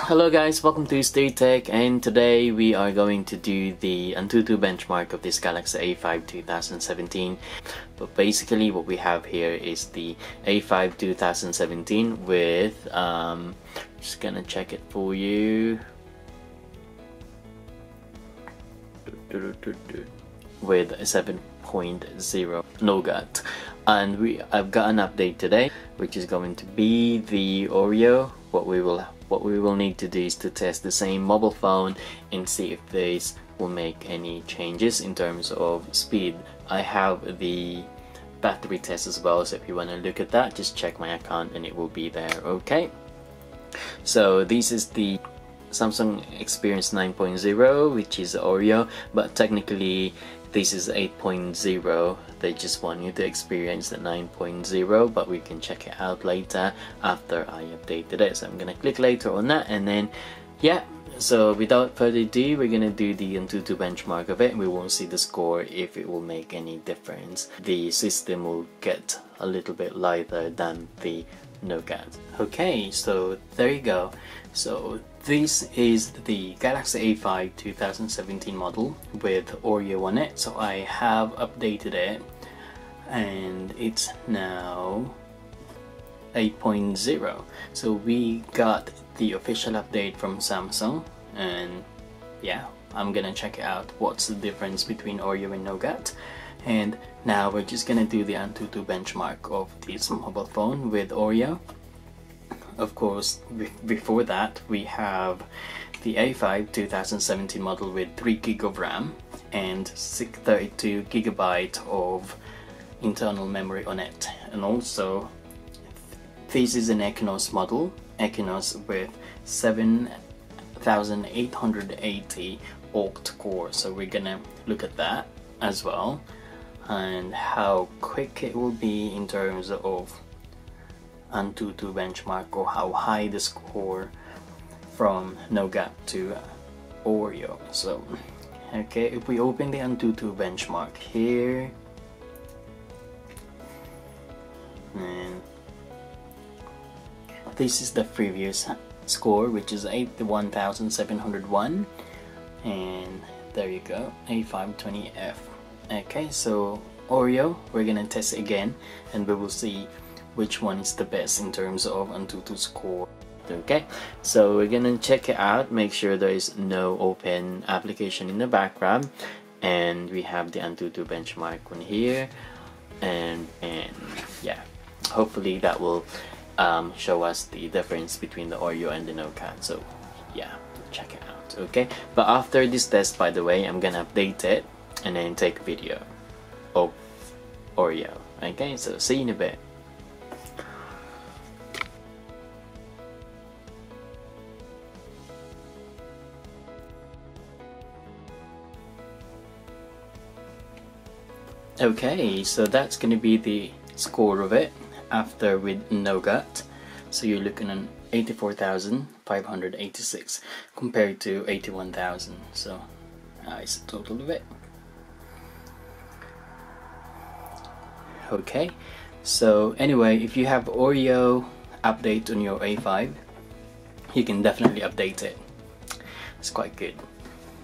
Hello guys, welcome to Stay Tech, and today we are going to do the Antutu benchmark of this Galaxy A5 2017. But basically what we have here is the A5 2017 with, just gonna check it for you, with a 7.0 Nougat. And I've got an update today, which is going to be the Oreo. What we will need to do is to test the same mobile phone and see if this will make any changes in terms of speed. I have the battery test as well, so if you want to look at that, just check my account and it will be there. Okay, so this is the Samsung Experience 9.0, which is Oreo, but technically this is 8.0. They just want you to experience the 9.0, but we can check it out later after I updated it. So I'm gonna click later on that, and then yeah, so without further ado, we're gonna do the Antutu benchmark of it, and we won't see the score if it will make any difference. The system will get a little bit lighter than the Nougat. Okay, so there you go. So this is the Galaxy A5 2017 model with Oreo on it. So I have updated it and it's now 8.0. So we got the official update from Samsung, and yeah, I'm gonna check out what's the difference between Oreo and Nougat. And now we're just gonna do the Antutu benchmark of this mobile phone with Oreo. Of course, before that we have the A5 2017 model with 3 GB of RAM and 32 GB of internal memory on it. And also this is an Exynos model, Exynos with 7880 octa core. So we're gonna look at that as well, and how quick it will be in terms of Antutu benchmark, or how high the score from Nougat to Oreo. So okay, if we open the Antutu benchmark here, and this is the previous score, which is 81,701, and there you go, A520F. Okay, so Oreo, we're gonna test it again and we will see which one is the best in terms of Antutu score. Okay, so we're gonna check it out, make sure there is no open application in the background, and we have the Antutu benchmark one here, and yeah, hopefully that will show us the difference between the Oreo and the Nougat. So yeah, check it out. Okay, but after this test, by the way, I'm gonna update it and then take a video of Oreo. Okay, so see you in a bit. Okay, so that's gonna be the score of it after with Nougat. So you're looking at 84,586 compared to 81,000. So it's the total of it. Okay, so anyway, if you have Oreo update on your A5, you can definitely update it. It's quite good.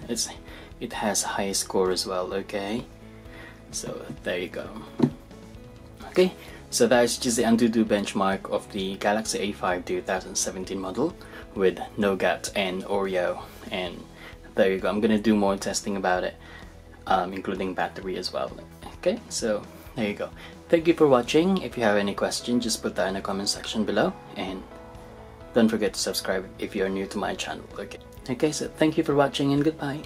It has high score as well. Okay, so there you go. Okay, so that's just the Antutu benchmark of the Galaxy A5 2017 model with Nougat and Oreo, and there you go. I'm gonna do more testing about it, including battery as well. Okay, so there you go. Thank you for watching. If you have any questions, just put that in the comment section below, and don't forget to subscribe if you're new to my channel. Okay, so thank you for watching and goodbye.